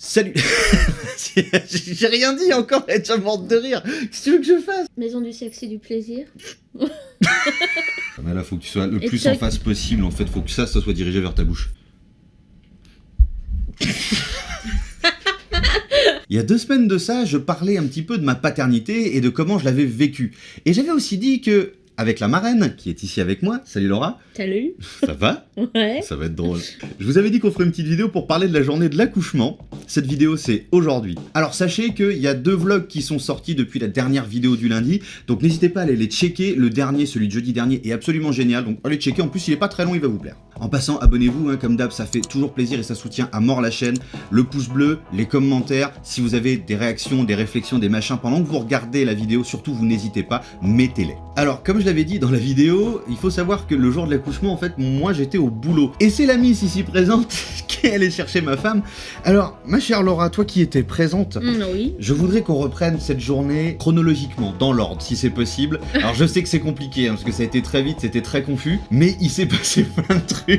Salut. J'ai rien dit encore, elle est déjà morte de rire. Qu'est-ce que tu veux que je fasse? Maison du sexe et du plaisir. Mais là, faut que tu sois le plus en face possible. En fait, faut que ça soit dirigé vers ta bouche. Il y a 2 semaines de ça, je parlais un petit peu de ma paternité et de comment je l'avais vécue. Et j'avais aussi dit que, avec la marraine, qui est ici avec moi, salut Laura. Salut. Ça va? Ouais. Ça va être drôle. Je vous avais dit qu'on ferait une petite vidéo pour parler de la journée de l'accouchement. Cette vidéo, c'est aujourd'hui. Alors sachez qu'il y a 2 vlogs qui sont sortis depuis la dernière vidéo du lundi, donc n'hésitez pas à aller les checker. Le dernier, celui de jeudi dernier, est absolument génial, donc allez checker. En plus, il est pas très long, il va vous plaire. En passant, abonnez-vous, comme d'hab, ça fait toujours plaisir et ça soutient à mort la chaîne. Le pouce bleu, les commentaires, si vous avez des réactions, des réflexions, des machins pendant que vous regardez la vidéo, surtout vous n'hésitez pas, mettez-les. Alors, comme je l'avais dit dans la vidéo, il faut savoir que le jour de l'accouchement, en fait, moi j'étais au boulot. Et c'est la Miss ici présente qui est allée chercher ma femme. Alors, ma chère Laura, toi qui étais présente, Oui. je voudrais qu'on reprenne cette journée chronologiquement, dans l'ordre, si c'est possible. Alors, je sais que c'est compliqué, parce que ça a été très vite, c'était très confus, mais il s'est passé plein de trucs.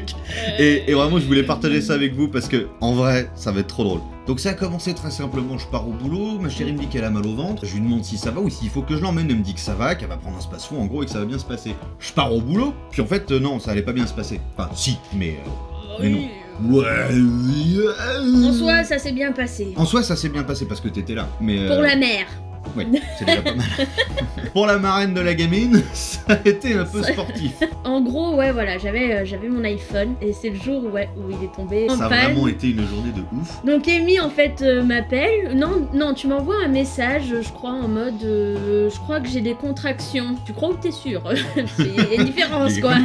Et vraiment, je voulais partager ça avec vous, parce que, en vrai, ça va être trop drôle. Donc ça a commencé très simplement, je pars au boulot, ma chérie me dit qu'elle a mal au ventre, je lui demande si ça va ou s'il faut que je l'emmène, elle me dit que ça va, qu'elle va prendre un space-fou en gros et que ça va bien se passer. Je pars au boulot, puis en fait non, ça allait pas bien se passer. Enfin si, mais non. Ouais. En soi, ça s'est bien passé. En soi ça s'est bien passé parce que t'étais là, mais... Pour la mère. Oui, c'est déjà pas mal. Pour la marraine de la gamine, ça a été un peu sportif. En gros, ouais, voilà, j'avais mon iPhone et c'est le jour où il est tombé en Ça a panne. vraiment été une journée de ouf. Donc Amy en fait m'appelle. Non, tu m'envoies un message, je crois, en mode je crois que j'ai des contractions. Tu crois ou t'es sûr? C'est une différence quoi.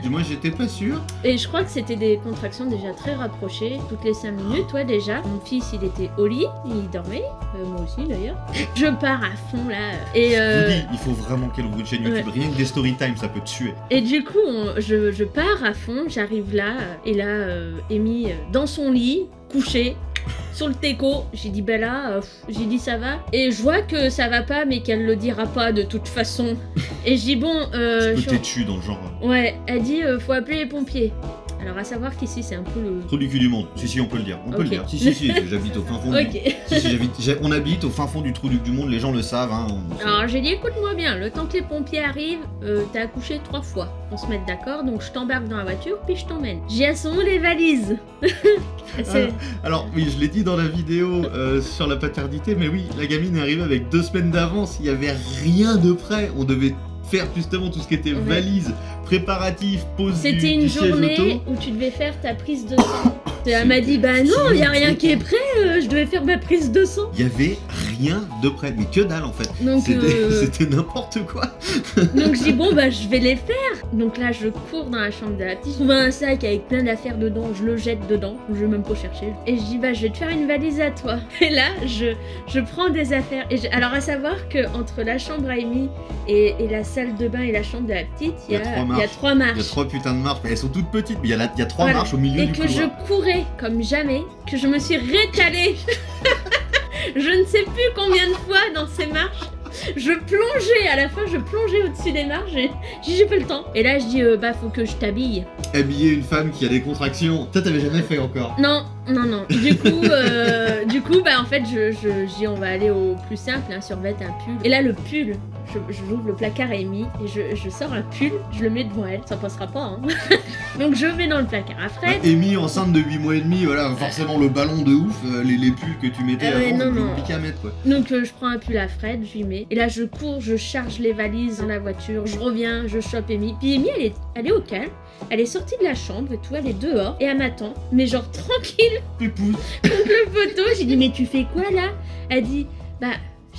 Moi j'étais pas sûr. Et je crois que c'était des contractions déjà très rapprochées, toutes les 5 minutes, ouais déjà. Mon fils il était au lit, il dormait, moi aussi d'ailleurs. Je pars à fond là. Et je vous dis, il faut vraiment qu'elle ouvre une chaîne YouTube, rien que des story time ça peut tuer. Et du coup, je pars à fond, j'arrive là, et là, Amy dans son lit, couchée, sur le teco, j'ai dit bah là, j'ai dit ça va, et je vois que ça va pas, mais qu'elle le dira pas de toute façon. Et je dis bon, tu peux têtu dans le genre. Ouais, elle dit faut appeler les pompiers. Alors à savoir qu'ici c'est un peu le... Trou du cul du monde. Si, on peut le dire. On peut le dire. Si, j'habite au fin fond on habite au fin fond du trou du monde, les gens le savent. Hein, alors j'ai dit écoute-moi bien, le temps que les pompiers arrivent, t'as accouché 3 fois. On se met d'accord, donc je t'embarque dans la voiture, puis je t'emmène. J'y ai son les valises. Alors oui, je l'ai dit dans la vidéo sur la paternité, mais oui, la gamine est arrivée avec 2 semaines d'avance, il y avait rien de prêt. On devait faire justement tout ce qui était valise, préparatif, pose du siège auto. C'était une journée où tu devais faire ta prise de sang. Elle m'a dit bah non, il y a rien qui est prêt, je devais faire ma prise de sang. Il y avait rien de prêt, mais que dalle en fait. Donc c'était n'importe quoi. Donc je dis bon bah je vais les faire. Donc là je cours dans la chambre de la petite, je trouve un sac avec plein d'affaires dedans, je le jette dedans, je vais même pas chercher. Et je dis bah je vais te faire une valise à toi. Et là je prends des affaires. Et alors à savoir que entre la chambre à Amy et la salle de bain et la chambre de la petite, il y a 3 marches. Il y a 3 putains de marches, mais elles sont toutes petites, mais il y a 3 marches au milieu du couloir. Et que je courais comme jamais, que je me suis rétalée. Je ne sais plus combien de fois dans ces marches. Je plongeais, à la fin je plongeais au-dessus des marches et j'ai pas le temps. Et là je dis bah faut que je t'habille. Habiller une femme qui a des contractions, ça t'avais jamais fait encore? Non. Du coup bah en fait je dis on va aller au plus simple, un survêt, un pull. Et là le pull, j'ouvre le placard à Amy et je sors un pull, je le mets devant elle, ça passera pas hein. Donc je mets dans le placard à Fred. Amy enceinte de 8 mois et demi, voilà, forcément le ballon de ouf, les pulls que tu mettais avant, c'est compliqué à mettre quoi. Donc je prends un pull à Fred, je lui mets. Et là je cours, je charge les valises dans la voiture, je reviens, je chope Amy. Puis Amy elle est au calme, elle est sortie de la chambre et tout, elle est dehors et elle m'attend, mais genre tranquille. Pépouze. Contre le poteau, j'ai dit mais tu fais quoi là? Elle dit bah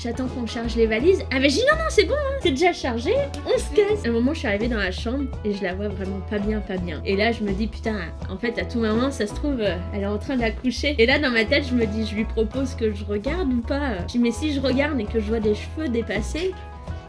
j'attends qu'on charge les valises. Ah bah j'ai dit non c'est bon hein, c'est déjà chargé, on se casse. À un moment je suis arrivée dans la chambre et je la vois vraiment pas bien. Et là je me dis putain, en fait à tout moment ça se trouve elle est en train d'accoucher. Et là dans ma tête je me dis je lui propose que je regarde ou pas. Je dis mais si je regarde et que je vois des cheveux dépasser,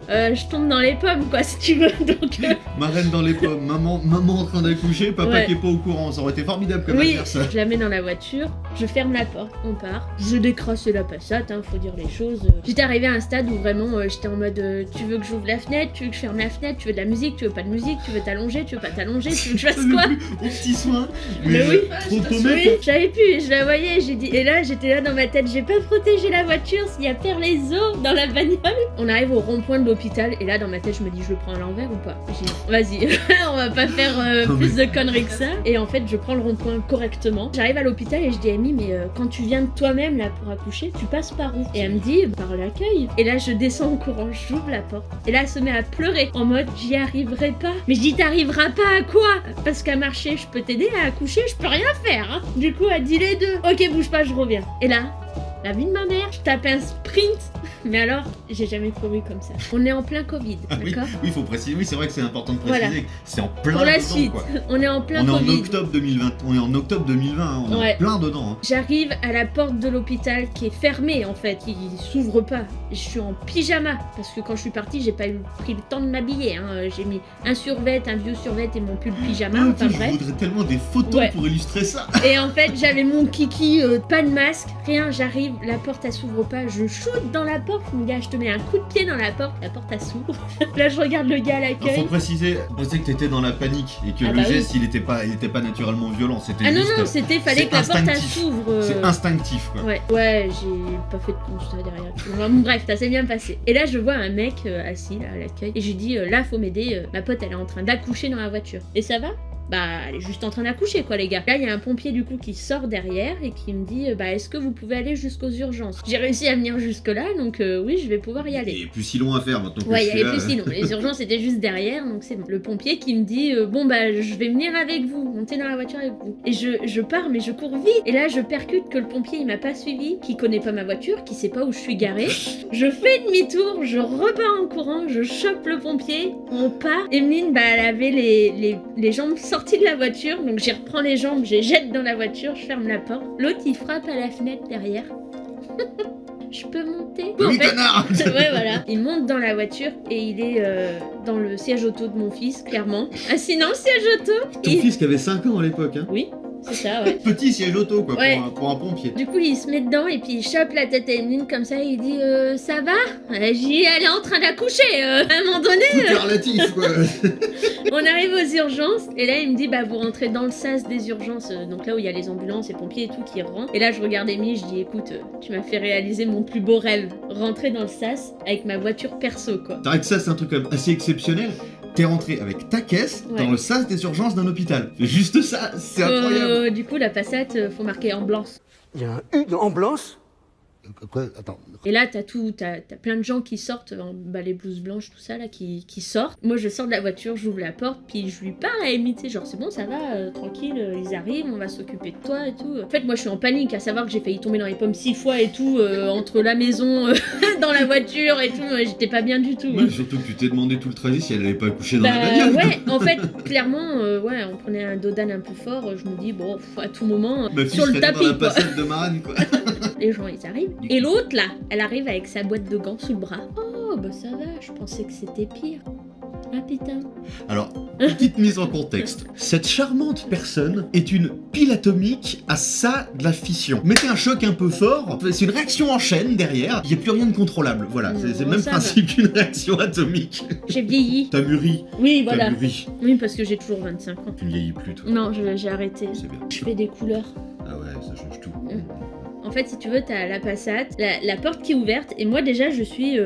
je tombe dans les pommes, quoi, si tu veux. Donc, Ma reine dans les pommes, maman en train d'accoucher, papa Ouais. qui est pas au courant, ça aurait été formidable comme oui, anniversaire. je la mets dans la voiture, je ferme la porte, on part. Je décrasse la Passat, faut dire les choses. J'étais arrivée à un stade où vraiment j'étais en mode tu veux que j'ouvre la fenêtre, tu veux que je ferme la fenêtre, tu veux de la musique, tu veux pas de musique, tu veux t'allonger, tu veux pas t'allonger, tu veux que je fasse quoi? Au petit soin. Mais oui. Trop paumé. Oui, j'avais pu, je la voyais, j'ai dit. Et là, j'étais là dans ma tête, j'ai pas protégé la voiture, s'il y a peur les os dans la bagnole. On arrive au rond-point de l'hôpital, et là, dans ma tête, je me dis, je le prends à l'envers ou pas? J'ai dit, vas-y, on va pas faire Non, plus de conneries que ça. Et en fait, je prends le rond-point correctement. J'arrive à l'hôpital et je dis à Amy, mais quand tu viens de toi-même là pour accoucher, tu passes par où? Et elle me dit, par l'accueil. Et là, je descends en courant, j'ouvre la porte. Et là, elle se met à pleurer en mode, j'y arriverai pas. Mais je dis, t'arriveras pas à quoi? Parce qu'à marcher, je peux t'aider, à accoucher, je peux rien faire. Hein. Du coup, elle dit les deux. Ok, bouge pas, je reviens. Et là, la vie de ma mère, je tape un sprint. Mais alors, j'ai jamais couru comme ça. On est en plein Covid, Ah oui, d'accord? oui, faut préciser. Oui, c'est vrai que c'est important de préciser. Voilà. Que c'est en plein Pour la dedans, suite, quoi. on est en plein On est en Covid. octobre 2020. On est en octobre 2020. Hein, on est Ouais. en plein dedans. Hein. J'arrive à la porte de l'hôpital qui est fermée en fait, il s'ouvre pas. Je suis en pyjama parce que quand je suis partie, j'ai pas pris le temps de m'habiller. Hein. J'ai mis un survêt, un vieux survêt et mon pull pyjama. Ah, Enfin je bref. voudrais tellement des photos Ouais. pour illustrer ça. Et en fait, j'avais mon kiki, pas de masque, rien. J'arrive, la porte elle s'ouvre pas. Je shoot dans la porte. Mon gars, je te mets un coup de pied dans la porte elle s'ouvre. Là, je regarde le gars à Alors, faut l'accueil. préciser que t'étais dans la panique et que Ah le bah oui. geste il était pas naturellement violent. C'était Ah non juste. non, c'était fallait c'est que la porte elle instinctif. s'ouvre. C'est instinctif quoi. Ouais, j'ai pas fait de constat derrière. Bon, bref, ça s'est bien passé. Et là, je vois un mec assis là à l'accueil et je lui dis là, faut m'aider. Ma pote, elle est en train d'accoucher dans la voiture. Et ça va? Bah, elle est juste en train d'accoucher, quoi, les gars. Là, il y a un pompier, du coup, qui sort derrière et qui me dit bah, est-ce que vous pouvez aller jusqu'aux urgences? J'ai réussi à venir jusque-là, donc oui, je vais pouvoir y aller. Il y a plus si long à faire maintenant que Ouais, je il y suis avait là. plus sinon. Les urgences étaient juste derrière, donc c'est bon. Le pompier qui me dit bon bah je vais venir avec vous, monter dans la voiture avec vous. Et je pars, mais je cours vite. Et là je percute que le pompier il m'a pas suivi, qui connaît pas ma voiture, qui sait pas où je suis garée. Je fais demi-tour, je repars en courant, je chope le pompier, on part. Emeline, bah elle avait les jambes sorties de la voiture, donc j'y reprends les jambes, je les jette dans la voiture, je ferme la porte. L'autre il frappe à la fenêtre derrière. Je peux monter? Oui, En fait, connard. ouais, voilà. Il monte dans la voiture et il est dans le siège auto de mon fils, clairement. Assis dans le siège auto. Ton Et- fils qui avait 5 ans à l'époque, hein. Oui, c'est ça, ouais. Petit siège auto quoi, Ouais. pour un pompier. Du coup, il se met dedans et puis il chope la tête à Emeline comme ça. Il dit ça va? J'ai dit elle est en train d'accoucher. À un moment donné, Tout est relatif quoi. on arrive aux urgences et là il me dit bah vous rentrez dans le sas des urgences, donc là où il y a les ambulances et pompiers et tout qui rentrent. Et là je regarde Amy, je dis écoute, tu m'as fait réaliser mon plus beau rêve, rentrer dans le sas avec ma voiture perso quoi. C'est vrai que ça c'est un truc quand même assez exceptionnel. T'es rentré avec ta caisse Ouais. dans le sas des urgences d'un hôpital. C'est juste ça, c'est incroyable. Du coup la Passat, faut marquer ambulance. Il y a un U en blanche. Quoi Attends. Et là, t'as plein de gens qui sortent, les blouses blanches, tout ça, là, qui sortent. Moi, je sors de la voiture, j'ouvre la porte, puis je lui parle à Amy, tu sais, genre, c'est bon, ça va, tranquille, ils arrivent, on va s'occuper de toi et tout. En fait, moi, je suis en panique, à savoir que j'ai failli tomber dans les pommes 6 fois et tout, entre la maison, dans la voiture et tout, j'étais pas bien du tout. Ouais, surtout que tu t'es demandé tout le trajet si elle avait pas accouché dans la Bah bagnole. ouais, en fait, clairement, ouais, on prenait un dodan un peu fort, je me dis, bon, à tout moment, Ma fille sur le serait dans tapis, la quoi. Passat de Marane quoi. Les gens, ils arrivent. Et l'autre, là, elle arrive avec sa boîte de gants sous le bras. Oh, bah ça va, je pensais que c'était pire. Ah putain. Alors, petite mise en contexte. Cette charmante personne est une pile atomique à ça de la fission. Mettez un choc un peu fort, c'est une réaction en chaîne derrière, il n'y a plus rien de contrôlable. Voilà, Non, c'est le même ça principe qu'une réaction atomique. J'ai vieilli. T'as mûri, Oui, t'as voilà. mûri. Oui, parce que j'ai toujours 25 ans. Tu ne vieillis plus toi. Non, j'ai arrêté. C'est bien. Je fais des couleurs. Ah ouais, ça change tout. En fait, si tu veux, t'as la Passat, la porte qui est ouverte, et moi déjà, je suis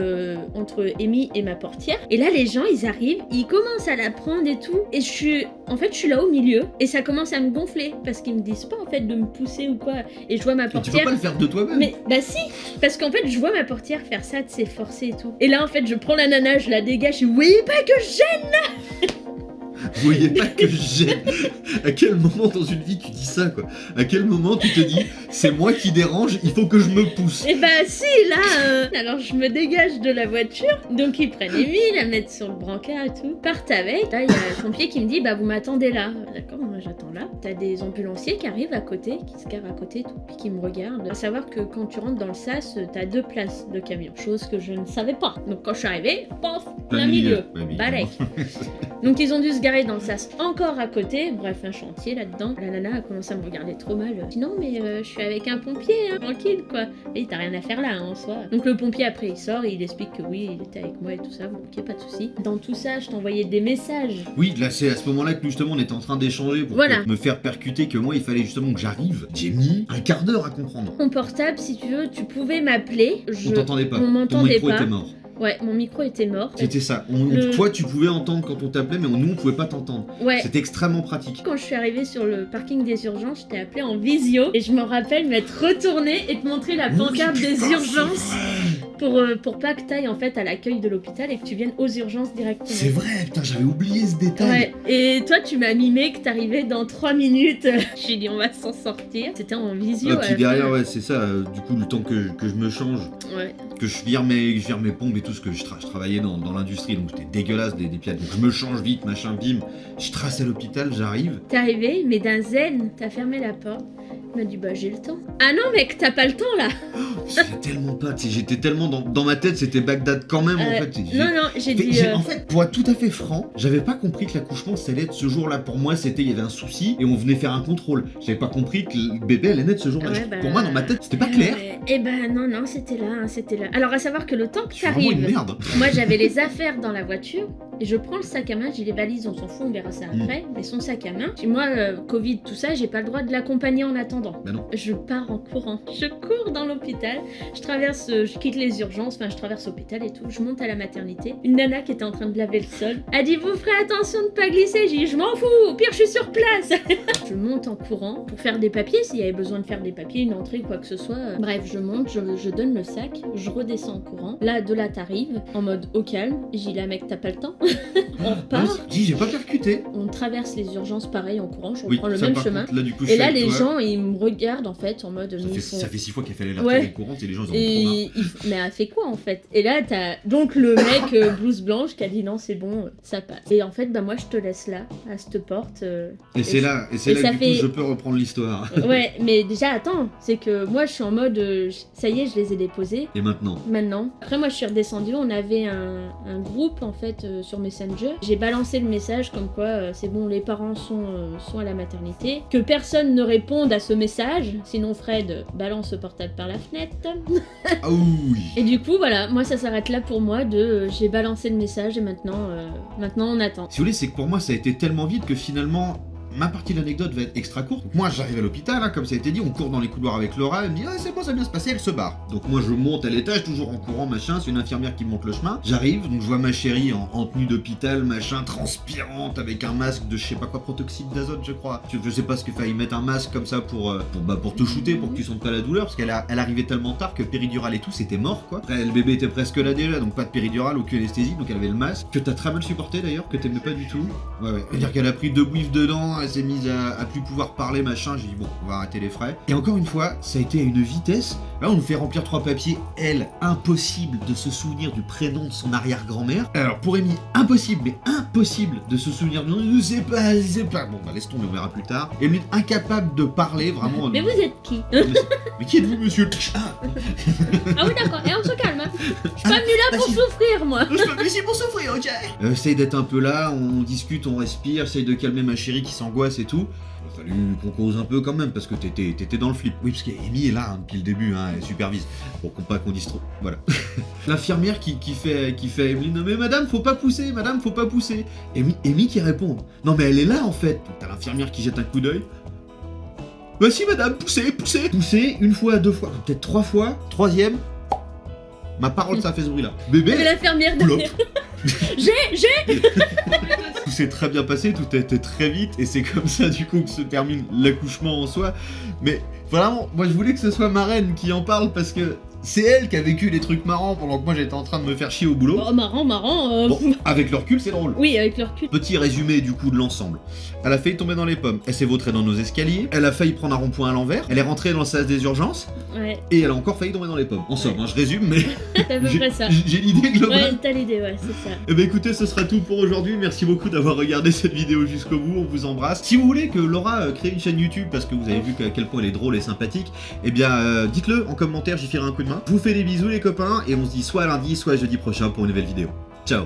entre Amy et ma portière. Et là, les gens, ils arrivent, ils commencent à la prendre et tout, et je suis là au milieu, et ça commence à me gonfler, parce qu'ils me disent pas en fait de me pousser ou quoi. Et je vois ma Mais tu peux portière. pas le faire de toi-même. Mais bah si, parce qu'en fait je vois ma portière faire ça, de s'efforcer forcer et tout. Et là en fait je prends la nana, je la dégage, et vous voyez pas que je gêne. Vous voyez pas que je gêne. À quel moment dans une vie tu dis ça quoi? À quel moment tu te dis c'est moi qui dérange, il faut que je me pousse? Et bah si là, alors je me dégage de la voiture, donc ils prennent Amy, la mettent sur le brancard et tout, partent avec. Là il y a le pompier qui me dit bah vous m'attendez là. D'accord, moi j'attends là. T'as des ambulanciers qui arrivent à côté, qui se garent à côté, tout, puis qui me regardent. À savoir que quand tu rentres dans le sas, t'as 2 places de camion, chose que je ne savais pas. Donc quand je suis arrivée, pof, plein milieu, balèque. Donc ils ont dû se garer dans le sas encore à côté, bref, un chantier là-dedans. La nana a commencé à me regarder trop mal. Elle dit non mais je suis avec un pompier, hein, tranquille quoi. Et t'as rien à faire là hein, en soi. Donc le pompier après il sort et il explique que oui, il était avec moi et tout ça, bon ok, pas de soucis. Dans tout ça, je t'envoyais des messages. Oui, là c'est à ce moment-là que justement on était en train d'échanger pour me faire percuter que moi il fallait justement que j'arrive. J'ai mis un quart d'heure à comprendre. Mon portable, si tu veux, tu pouvais m'appeler. On t'entendait pas. On m'entendait pas. Ton micro était mort. Ouais, mon micro était mort. C'était ça. Toi, tu pouvais entendre quand on t'appelait, mais nous, on pouvait pas t'entendre. Ouais. C'était extrêmement pratique. Quand je suis arrivée sur le parking des urgences, je t'ai appelé en visio et je me rappelle m'être retournée et te montrer la pancarte des urgences pour pas que t'ailles en fait à l'accueil de l'hôpital et que tu viennes aux urgences directement. C'est vrai, putain, j'avais oublié ce détail. Ouais. Et toi, tu m'as mimé que t'arrivais dans 3 minutes. J'ai dit, on va s'en sortir. C'était en visio. Et puis derrière, ouais, c'est ça. Du coup, le temps que je me change, que je vire mes pompes et tout, ce que je travaillais dans l'industrie, donc j'étais dégueulasse des pieds. Donc je me change vite, machin, bim. Je trace à l'hôpital, j'arrive. T'es arrivé, mais d'un zen, t'as fermé la porte. Il m'a dit, bah j'ai le temps. Ah non, mec, t'as pas le temps là. J'avais tellement pas, tu sais, j'étais tellement dans ma tête, c'était Bagdad quand même en fait. Non, j'ai dit. En fait, pour être tout à fait franc, j'avais pas compris que l'accouchement ça allait être ce jour-là. Pour moi, il y avait un souci et on venait faire un contrôle. J'avais pas compris que le bébé allait naître ce jour-là. Pour moi, dans ma tête, c'était pas clair. Eh ben non, c'était là. Alors à savoir que le temps que t'arrives. Une merde. Moi, j'avais les affaires dans la voiture. Et je prends le sac à main, j'ai les valises, on s'en fout, on verra ça après. Mais son sac à main, moi, Covid, tout ça, j'ai pas le droit de l'accompagner en attendant. Bah non. Je pars en courant. Je cours dans l'hôpital. Je quitte les urgences, je traverse l'hôpital et tout. Je monte à la maternité. Une nana qui était en train de laver le sol a dit, vous ferez attention de pas glisser. J'ai dit, je m'en fous, au pire, je suis sur place. Je monte en courant pour faire des papiers, s'il y avait besoin de faire des papiers, une entrée, quoi que ce soit. Bref, je monte, je donne le sac, je redescends en courant. Là, t'arrives, en mode au calme. J'ai dit, là, mec, t'as pas le temps. On repart. J'ai pas percuté. On traverse les urgences pareil en courant, je reprends le même chemin. Contre, là, du coup, et là, les gens, ils me regardent en fait en mode. Ça fait 6 fois qu'elle fallait la retirer courante et les gens ils ont trop marre. Mais elle fait quoi en fait? Et là, t'as donc le mec blouse blanche qui a dit non, c'est bon, ça passe. Et en fait, moi je te laisse là, à cette porte. Et c'est là du coup, je peux reprendre l'histoire. Ouais, mais déjà, attends, c'est que moi je suis en mode ça y est, je les ai déposés. Et maintenant? Après, moi je suis redescendue, on avait un groupe en fait sur Messenger. J'ai balancé le message comme quoi c'est bon, les parents sont à la maternité. Que personne ne réponde à ce message, sinon Fred balance ce portable par la fenêtre. Ah oui. Et du coup, voilà, moi ça s'arrête là pour moi j'ai balancé le message et maintenant on attend. Si vous voulez, c'est que pour moi ça a été tellement vite que finalement ma partie de l'anecdote va être extra courte. Donc moi j'arrive à l'hôpital, hein, comme ça a été dit, on court dans les couloirs avec Laura, elle me dit ah c'est bon, ça va bien se passer, elle se barre. Donc moi je monte à l'étage, toujours en courant, machin, c'est une infirmière qui me montre le chemin. J'arrive, donc je vois ma chérie en tenue d'hôpital, machin, transpirante, avec un masque de je sais pas quoi, protoxyde d'azote je crois. Je sais pas ce qu'il fallait mettre un masque comme ça pour te shooter, pour que tu sentes pas la douleur, parce qu'elle arrivait tellement tard que péridurale et tout, c'était mort quoi. Après, le bébé était presque là déjà, donc pas de péridurale, aucune anesthésie, donc elle avait le masque, que t'as très mal supporté d'ailleurs, que t'aimais pas du tout. Ouais. C'est-à-dire qu'elle a pris 2 bouiffes dedans, elle s'est mise à plus pouvoir parler, machin, j'ai dit bon, on va arrêter les frais. Et encore une fois, ça a été à une vitesse. Là, on nous fait remplir 3 papiers. Elle, impossible de se souvenir du prénom de son arrière-grand-mère. Alors, pour Amy, impossible de se souvenir du nom. Je sais pas. Bon, bah, laisse tomber, on verra plus tard. Amy, incapable de parler, vraiment. Mais vous êtes qui? Mais qui êtes-vous, monsieur? Ah oui, d'accord, et on se calme. Hein. Je suis pas venu là pour souffrir, moi. Je suis pas venu ici pour souffrir, ok. Essaye d'être un peu là, on discute, on respire, essaye de calmer ma chérie qui s'angoisse et tout. Il a fallu qu'on cause un peu quand même parce que t'étais dans le flip. Oui, parce qu'Amy est là hein, depuis le début, hein, elle supervise pour pas qu'on dise trop. Voilà. L'infirmière qui fait à Emeline, mais madame, faut pas pousser. Amy qui répond, non mais elle est là en fait. T'as l'infirmière qui jette un coup d'œil. Bah si madame, poussez. Poussez 1 fois, 2 fois, peut-être 3 fois. 3e, ma parole ça fait ce bruit là. Bébé. Mais l'infirmière derrière. J'ai Tout s'est très bien passé, tout a été très vite, et c'est comme ça du coup que se termine l'accouchement en soi. Mais vraiment, moi je voulais que ce soit ma reine qui en parle parce que C'est elle qui a vécu les trucs marrants pendant que moi j'étais en train de me faire chier au boulot. Oh, marrant. Bon, avec le recul, c'est drôle. Oui, avec le recul. Petit résumé du coup de l'ensemble. Elle a failli tomber dans les pommes, elle s'est vautrée dans nos escaliers, elle a failli prendre un rond-point à l'envers, elle est rentrée dans le sas des urgences, Ouais, et elle a encore failli tomber dans les pommes. En somme, hein, je résume, mais c'est à peu j'ai près ça. j'ai l'idée globale. Ouais, t'as l'idée, ouais, c'est ça. Eh ben écoutez, ce sera tout pour aujourd'hui. Merci beaucoup d'avoir regardé cette vidéo jusqu'au bout. On vous embrasse. Si vous voulez que Laura crée une chaîne YouTube parce que vous avez vu à quel point elle est drôle et sympathique, eh bien dites-le en commentaire, j'y ferai un coup de main. Je vous fais des bisous les copains et on se dit soit lundi, soit jeudi prochain pour une nouvelle vidéo. Ciao.